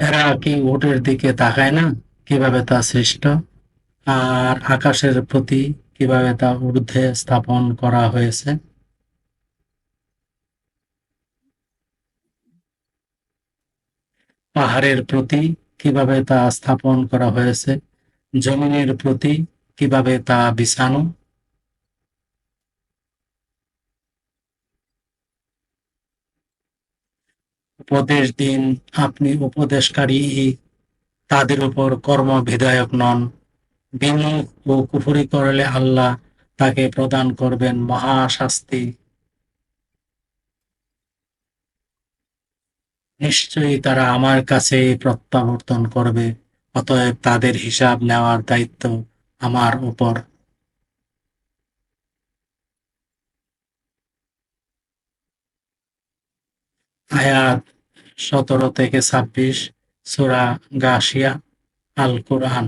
এরা কি উটের দিকে তাকায় না, কিভাবে তা সৃষ্ট, আর আকাশের প্রতি কিভাবে তা ঊর্ধ্বে স্থাপন করা হয়েছে? পাহাড়ের প্রতি কিভাবে তা স্থাপন করা হয়েছে? জমিনের প্রতি কিভাবে তা বিছানো? উপদেশ দিন, আপনি উপদেশকারী, তাদের উপর কর্মবিধায়ক নন। বিমুখ ও কুফরি করলে আল্লাহ তাকে প্রদান করবেন মহা শাস্তি। নিশ্চয়ই তারা আমার কাছেই প্রত্যাবর্তন করবে, অতএব তাদের হিসাব নেওয়ার দায়িত্ব আমার উপর। আয়াত 17 থেকে 26, সূরা গাশিয়া, আল কোরআন।